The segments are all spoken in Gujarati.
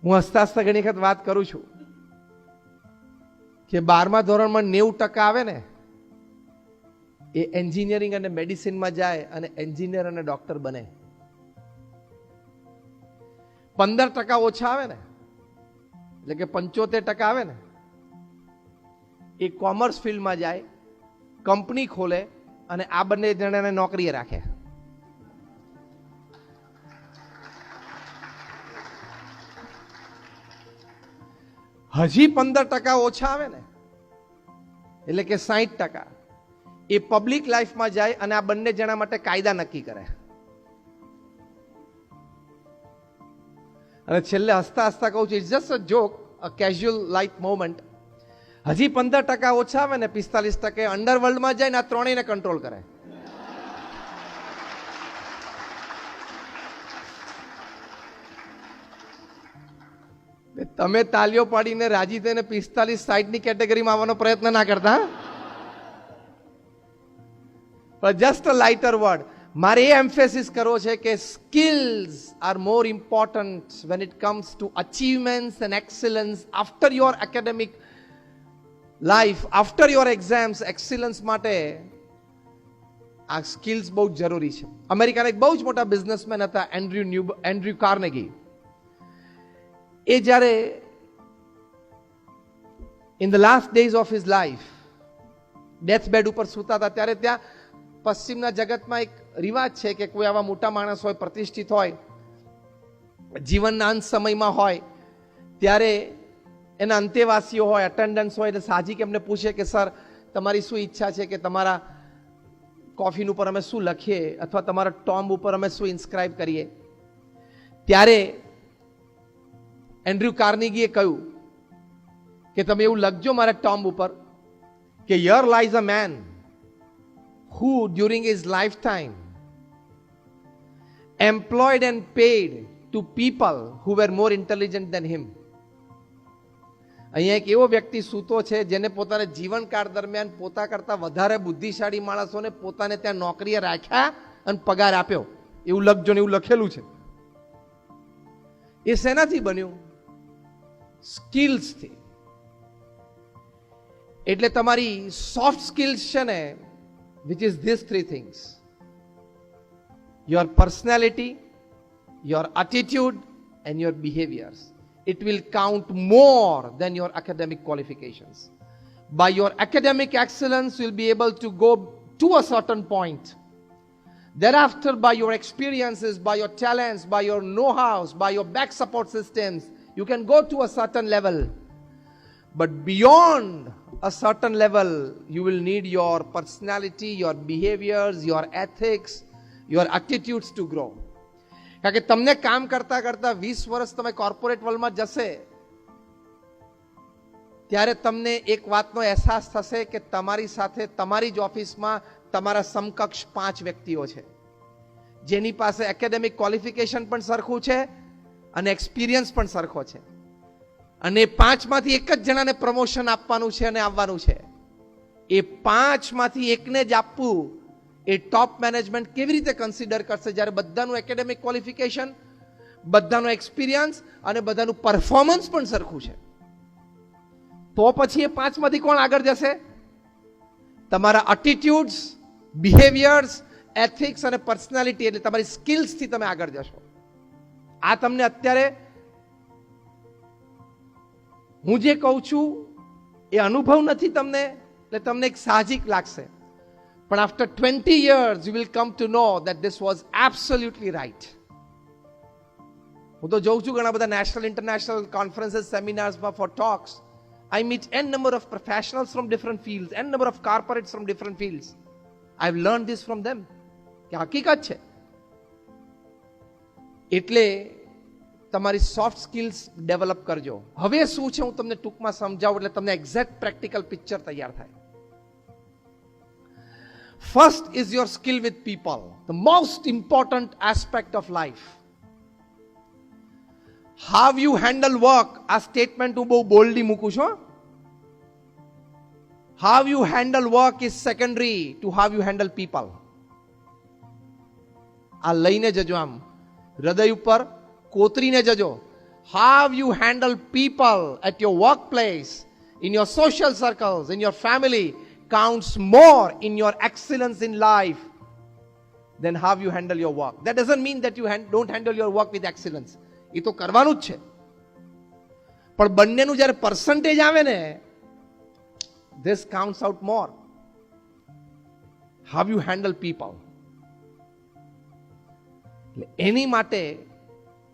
હું હસતા હસતા ઘણી વખત વાત કરું છું કે 12મા ધોરણમાં 90% આવે ને એ એન્જિનિયરિંગ અને મેડિસિનમાં જાય અને એન્જિનિયર અને ડોક્ટર બને. 15% ઓછા આવે ને એટલે કે 75% આવે ને એ કોમર્સ ફિલ્ડમાં જાય, કંપની ખોલે અને આ બંને જણાને નોકરીએ રાખે. હજી 15% ઓછા આવે ને એટલે કે 60% એ પબ્લિક લાઈફમાં જાય અને આ બંને જણા માટે કાયદા નક્કી કરે. અને છેલ્લે હસતા હસતા કહું છું, it's just a joke, a casual life moment. હજી 15% ઓછા આવે ને 45% અંડરવર્લ્ડમાં જાય ને આ ત્રણેયને કંટ્રોલ કરે. તમે તાલીઓ પાડીને રાજી થઈને 45-60 ની કેટેગરીમાં આવવાનો પ્રયત્ન ના કરતા. પણ જસ્ટ અ લાઇટર વર્ડ. મારે એ એમ્ફેસિસ કરવો છે કે skills are more important when it comes to achievements and excellence after your academic life, after your exams. Excellence માટે આ સ્કિલ્સ બહુ જ જરૂરી છે. અમેરિકાના એક બહુ જ મોટા બિઝનેસમેન હતા એન્ડ્રુ કાર્નેગી. એ જ્યારે in the last days of his life death bed ઉપર સૂતા હતા ત્યારે ત્યાં પશ્ચિમના જગતમાં એક રિવાજ છે કે કોઈ આવા મોટા માણસ હોય, પ્રતિષ્ઠિત હોય, જીવનના અંત સમયમાં હોય ત્યારે એના અંતેવાસીઓ હોય, અટેન્ડન્સ હોય એટલે સાહજિક એમને પૂછે કે સર તમારી શું ઈચ્છા છે કે તમારા કોફિન ઉપર અમે શું લખીએ અથવા તમારા ટોમ્બ ઉપર અમે શું ઇન્સ્ક્રાઇબ કરીએ. ત્યારે એન્ડ્રુ કાર્નેગીએ કહ્યું કે તમે એવું લખજો મારા ટોમ્બ ઉપર કે here lies a man who during his lifetime employed and paid to people who were more intelligent than him. અહીંયા એક એવો વ્યક્તિ સૂતો છે જેને પોતાના જીવનકાળ દરમિયાન પોતા કરતા વધારે બુદ્ધિશાળી માણસોને પોતાને ત્યાં નોકરીએ રાખ્યા અને પગાર આપ્યો. એવું લખજો ને એવું લખેલું છે. એ શેનાથી બન્યું? સ્કિલ્સથી. એટલે તમારી સોફ્ટ સ્કિલ્સ છે ને, which is these three things: your personality, your attitude and your behaviors. It will count more than your academic qualifications. By your academic excellence you will be able to go to a certain point. Thereafter, by your experiences, by your talents, by your know-hows, by your back support systems, you can go to a certain level. But beyond a certain level, you will need your personality, your behaviors, your ethics, your attitudes to grow. કારણ કે તમને કામ કરતા કરતા 20 વર્ષ તમે કોર્પોરેટ વર્લ્ડમાં જશે ત્યારે તમને એક વાતનો અહેસાસ થશે કે તમારી સાથે તમારી જ ઓફિસમાં તમારા સમકક્ષ 5 વ્યક્તિઓ છે જેની પાસે એકેડેમિક ક્વોલિફિકેશન પણ સરખું છે અને એક્સપિરિયન્સ પણ સરખો છે. અને 5માંથી એક જ જણાને પ્રમોશન આપવાનું છે અને આવવાનું છે. એ 5માંથી એકને જ આપવું એ ટોપ મેનેજમેન્ટ કેવી રીતે કન્સિડર કરશે જ્યારે બધાનું એકેડેમિક ક્વોલિફિકેશન, બધાનો એક્સપિરિયન્સ અને બધાનું પરફોર્મન્સ પણ સરખું છે? તો પછી એ 5માંથી કોણ આગળ જશે? તમારા એટીટ્યુડ્સ, બિહેવિયર્સ, એથિક્સ અને પર્સનાલિટી એટલે તમારી સ્કિલ્સથી તમે આગળ જશો. આ તમને અત્યારે હું જે કહું છું એ અનુભવ નથી તમને એટલે તમને એક સાહજિક લાગશે. પણ after 20 years you will come to know that this was absolutely right. હું તો જોઉં છું ઘણા બધા નેશનલ ઇન્ટરનેશનલ કોન્ફરન્સીસ, સેમિનાર્સમાં for talks. I meet n number of professionals from different fields, n number of corporates from different fields. I've learned this from them. કે હકીકત છે. એટલે તમારી સોફ્ટ સ્કિલ્સ ડેવલપ કરજો. હવે શું છે હું તમને ટૂંકમાં સમજાવું એટલે તમને એક્ઝેક્ટ પ્રેક્ટિકલ પિક્ચર તૈયાર થાય. First is your skill with people, the most important aspect of life. How you handle work, આ સ્ટેટમેન્ટ હું બહુ બોલ્ડલી મૂકું છું. How you handle work is secondary to how you handle people. આ લઈને જજો, આમ હૃદય ઉપર કોતરીને જજો. how you handle people at your workplace, in your social circles, in your family, counts more in your excellence in life than how you handle your work. That doesn't mean that you don't handle your work with excellence. એ તો કરવાનું જ છે. પણ બંનેનું જ્યારે પર્સન્ટેજ આવે ને, this counts out more. How you handle people. એની માટે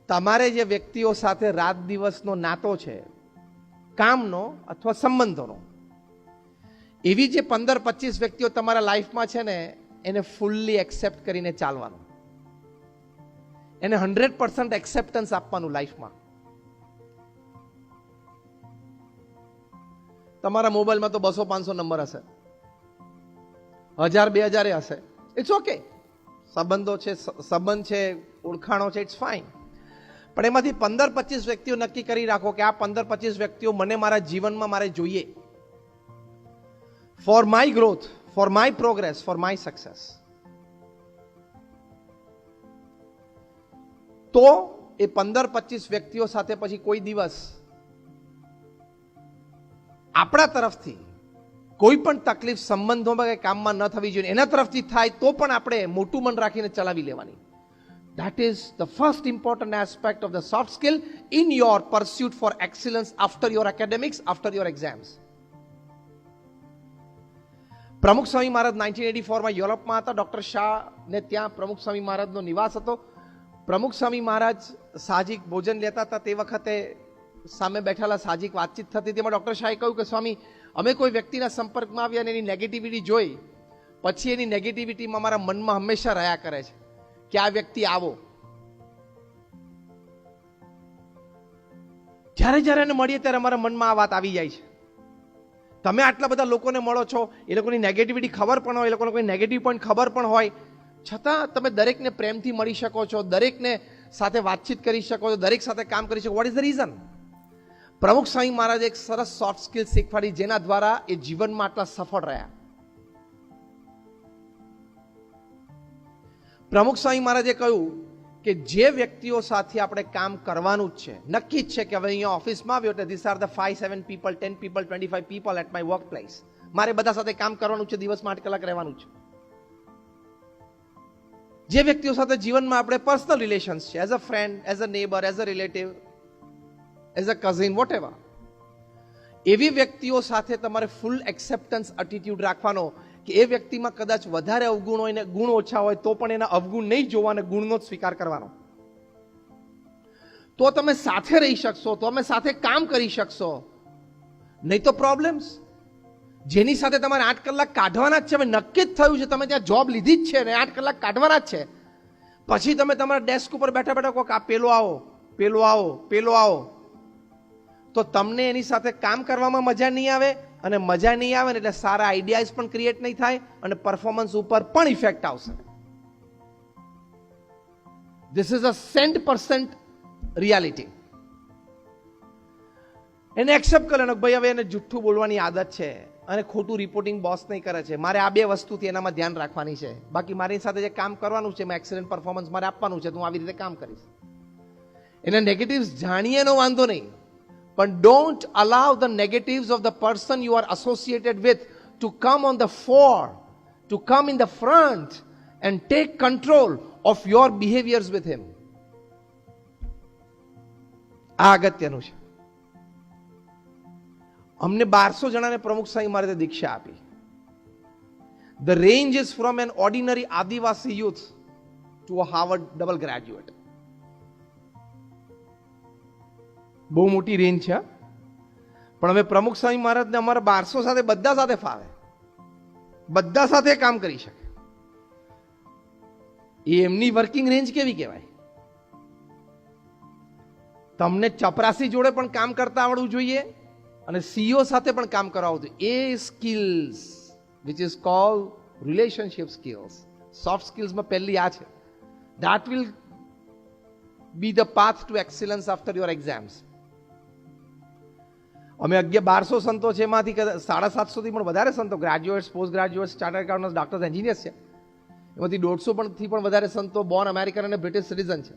તમારે જે વ્યક્તિઓ સાથે રાત દિવસનો નાતો છે, કામનો અથવા સંબંધોનો, એવી જે 15-25 વ્યક્તિઓ તમારા લાઈફમાં છે ને, એને ફૂલ્લી એક્સેપ્ટ કરીને ચાલવાનું, એને 100% એક્સેપ્ટન્સ આપવાનું લાઈફમાં. તમારા મોબાઈલમાં તો 200-500 નંબર હશે, 1000-2000 હશે, ઇટ્સ ઓકે. સંબંધો છે, સંબંધ છે, ઓળખાણો છે, ઇટ્સ ફાઇન. પણ એમાંથી 15-25 વ્યક્તિઓ નક્કી કરી રાખો કે આ 15-25 વ્યક્તિઓ મને મારા જીવનમાં મારે જોઈએ, for my growth, for my progress, for my success. તો એ 15-25 વ્યક્તિઓ સાથે પછી કોઈ દિવસ આપણા તરફથી કોઈ પણ તકલીફ સંબંધોમાં કે કામમાં ન થવી જોઈએ. એના તરફથી થાય તો પણ આપણે મોટું મન રાખીને ચલાવી લેવાની. That is the first important aspect of the soft skill in your pursuit for excellence after your academics, after your exams. પ્રમુખ સ્વામી મહારાજ 1984માં યુરોપમાં હતા. ડોક્ટર શાહ ને ત્યાં પ્રમુખ સ્વામી મહારાજનો નિવાસ હતો. પ્રમુખ સ્વામી મહારાજ સાહજિક ભોજન લેતા હતા. તે વખતે સામે બેઠેલા સાહજિક વાતચીત થતી. તેમાં ડોક્ટર શાહે કહ્યું કે સ્વામી, અમે કોઈ વ્યક્તિના સંપર્કમાં આવ્યા અને એની નેગેટિવિટી જોઈ, પછી એની નેગેટિવિટીમાં અમારા મનમાં હંમેશા રહ્યા કરે છે કે આ વ્યક્તિ આવો. જ્યારે જ્યારે એને મળીએ ત્યારે અમારા મનમાં આ વાત આવી જાય છે. તમે આટલા બધા લોકોને મળો છો, એ લોકોની નેગેટિવિટી ખબર પણ હોય, એ લોકોને કોઈ નેગેટિવ પોઈન્ટ ખબર પણ હોય, છતાં તમે દરેકને પ્રેમથી મળી શકો છો, દરેકને સાથે વાતચીત કરી શકો છો, દરેક સાથે કામ કરી શકો. What is the reason? પ્રમુખ સ્વામી મહારાજે એક સરસ સોફ્ટ સ્કિલ શીખવાડી, જેના દ્વારા એ જીવનમાં આટલા સફળ રહ્યા. પ્રમુખ સ્વામી મહારાજે કહ્યું કે જે વ્યક્તિઓ સાથે આપણે કામ કરવાનું જ છે, નક્કી જ છે કે હવે અહીંયા ઓફિસમાં આવ્યો એટલે this are the 5-7 people, 10 people, 25 people at my work place. મારે બધા સાથે કામ કરવાનું છે, દિવસમાં 8 કલાક રહેવાનું છે. જે વ્યક્તિઓ સાથે જીવનમાં આપણે પર્સનલ રિલેશન્સ છે, as a friend, as a neighbour, as a relative, as a cousin, whatever, એવી વ્યક્તિઓ સાથે તમારે ફૂલ એક્સેપ્ટન્સ એટીટ્યુડ રાખવાનો કે એ વ્યક્તિમાં કદાચ વધારે અવગુણ હોય ને ગુણ ઓછા હોય તો પણ એના અવગુણ નહીં જોવાને ગુણનો જ સ્વીકાર કરવાનો. તો તમે સાથે રહી શકશો, તો તમે સાથે કામ કરી શકશો. નહીં તો પ્રોબ્લેમ્સ. જેની સાથે તમારે 8 કલાક કાઢવાના જ છે, હવે નક્કી જ થયું છે, તમે ત્યાં જોબ લીધી જ છે ને 8 કલાક કાઢવાના જ છે, પછી તમે તમારા ડેસ્ક ઉપર બેઠા બેઠા કહો કે આ પેલો આવો, પેલો આવો, પેલો આવો, તો તમને એની સાથે કામ કરવામાં મજા નહીં આવે. અને મજા નહીં આવે ને એટલે સારા આઈડિયાઝ પણ ક્રિએટ નહીં થાય અને પરફોર્મન્સ ઉપર પણ ઇફેક્ટ આવશે. This is a 100% reality. એને એક્સેપ્ટ કરે ને ભાઈ હવે એને જુઠ્ઠું બોલવાની આદત છે અને ખોટું રિપોર્ટિંગ બોસ નહીં કરે છે, મારે આ 2 વસ્તુથી એનામાં ધ્યાન રાખવાની છે, બાકી મારી સાથે જે કામ કરવાનું છે, એક્સેલન્ટ પરફોર્મન્સ મારે આપવાનું છે, તો હું આવી રીતે કામ કરીશ. એને નેગેટિવ્સ જાણીએ એનો વાંધો નહીં, but don't allow the negatives of the person you are associated with to come on the fore, to come in the front and take control of your behaviors with him. આ અગત્યનું છે. અમને 1200 જણાને પ્રમુખ સ્વામી મહારાજે દીક્ષા આપી. The range is from an ordinary Adivasi youth to a Harvard double graduate. બહુ મોટી રેન્જ છે. પણ હવે પ્રમુખ સ્વામી મહારાજને અમારા 1200 સાથે બધા સાથે ફાવે, બધા સાથે કામ કરી શકે. એ એમની વર્કિંગ રેન્જ કેવી કહેવાય? તમને ચપરાસી જોડે પણ કામ કરતા આવડવું જોઈએ અને સીઈઓ સાથે પણ કામ કરાવવું જોઈએ. એ skills which is called relationship skills, soft સ્કિલ્સમાં પહેલી આ છે. That will be the path to excellence after your exams. અમે 1200 સંતો છે, એમાંથી 750 થી પણ વધારે સંતો graduates, post graduates, chartered accountants, doctors, engineers છે. એમાંથી 150 થી પણ વધારે સંતો બોર્ન અમેરિકન અને બ્રિટિશ સિટીઝન છે.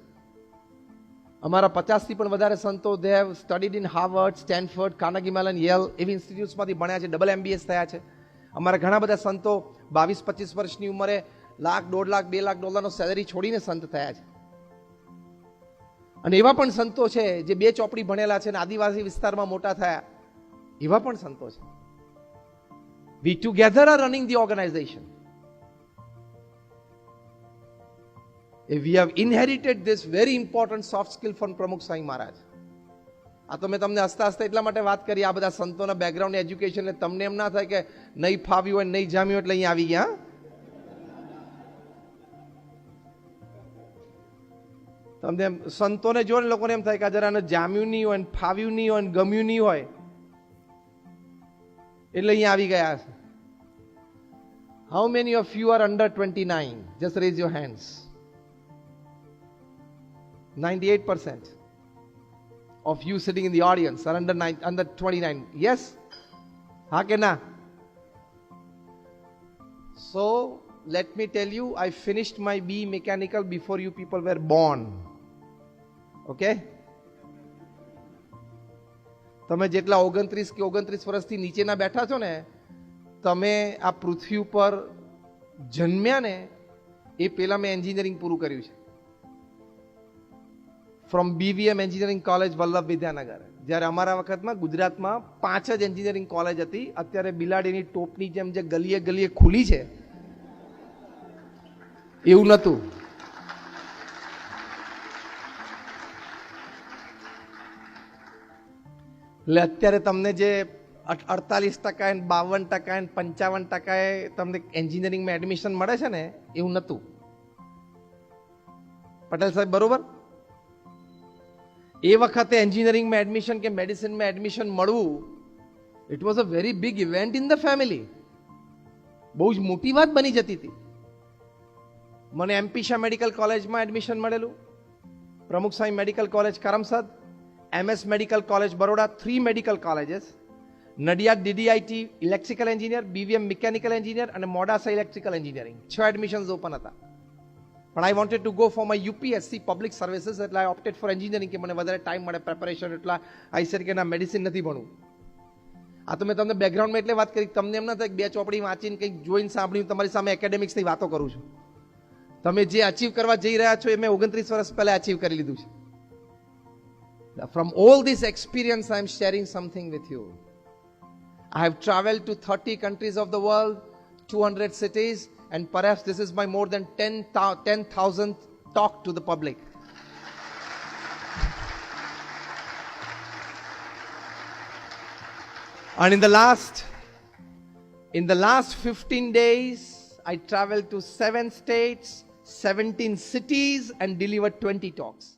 અમારા 50 થી પણ વધારે સંતો they have studied in Harvard, Stanford, Carnegie melon, Yale એવી ઇન્સ્ટિટ્યૂટ્સમાંથી ભણ્યા છે, ડબલ MBS થયા છે. અમારા ઘણા બધા સંતો 22-25 વર્ષની ઉંમરે લાખ, 1.5 લાખ, $2 લાખ સેલેરી છોડીને સંત થયા છે. અને એવા પણ સંતો છે જે 2 ચોપડી ભણેલા છે અને આદિવાસી વિસ્તારમાં મોટા થયા, એવા પણ સંતો છે. We together are running the organization. If we have inherited this very important soft skill from Pramukh Sai Maharaj. આ તો મેં તમને હસતા હસતા એટલા માટે વાત કરી, આ બધા સંતોના બેકગ્રાઉન્ડ એજ્યુકેશન, તમને એમ ના થાય કે નહીં ફાવ્યું હોય, નહીં જામ્યું એટલે અહીંયા આવી ગયા. તમને સંતોને જો ને લોકોને એમ થાય કે જરા જામ્યું નહીં હોય, ફાવ્યું નહીં હોય, ગમ્યું નહીં હોય એટલે અહીંયા આવી ગયા છે. How many of you are under 29? Just raise your hands. 98% of you sitting in the audience are under 29. Yes? Ha ke na? So, let me tell you, I finished my BE Mechanical before you people were born. Okay? તમે જેટલા 29 કે 29 વર્ષથી નીચેના બેઠા છો ને, તમે આ પૃથ્વી ઉપર જન્મ્યા ને એ પહેલા મેં એન્જિનિયરિંગ પૂરું કર્યું છે. From BVM engineering college Vallabh Vidyanagar. જ્યારે અમારા વખતમાં ગુજરાતમાં 5 જ એન્જિનિયરિંગ કોલેજ હતી. અત્યારે બિલાડીની ટોપની જેમ જે ગલીએ ગલીએ ખુલી છે એવું નહોતું. એટલે અત્યારે તમને જે 48% 52% 55% તમને એન્જિનિયરિંગમાં એડમિશન મળે છે ને એવું નહોતું. પટેલ સાહેબ બરોબર? એ વખતે એન્જિનિયરિંગમાં એડમિશન કે મેડિસિનમાં એડમિશન મળવું, it was a very big event in the family. બહુ જ મોટી વાત બની જતી હતી. મને MP શાહ મેડિકલ કોલેજમાં એડમિશન મળેલું, Pramukh Sai medical college Karamsad, MS medical college Baroda, 3 medical colleges, Nadiad DDIT electrical engineer, BVM mechanical engineer અને Modasa electrical engineering. 6 admissions open હતા. પણ I wanted to go for my UPSC public services, એટલે આઈ ઓપ્ટેડ ફોર એન્જિનિયરિંગ કે મને વધારે ટાઈમ મળે પ્રેપરેશન, એટલા આઈ સેડ કે ના મેડિસિન નથી ભણવું. આ તો મેં તમને બેકગ્રાઉન્ડમાં એટલે વાત કરી, તમને એમ ના થાય કે 2 ચોપડી વાંચીને કંઈક જોઈને સાંભળ્યું તમારી સામે એકેડેમિક્સની વાતો કરું છું. તમે જે અચીવ કરવા જઈ રહ્યા છો એ મેં 29 વર્ષ પહેલા અચીવ કરી લીધું છે. From all this experience I am sharing something with you. I have traveled to 30 countries of the world, 200 cities, and perhaps this is my more than 10,000th talk to the public. And in the last 15 days, I traveled to 7 states, 17 cities and delivered 20 talks.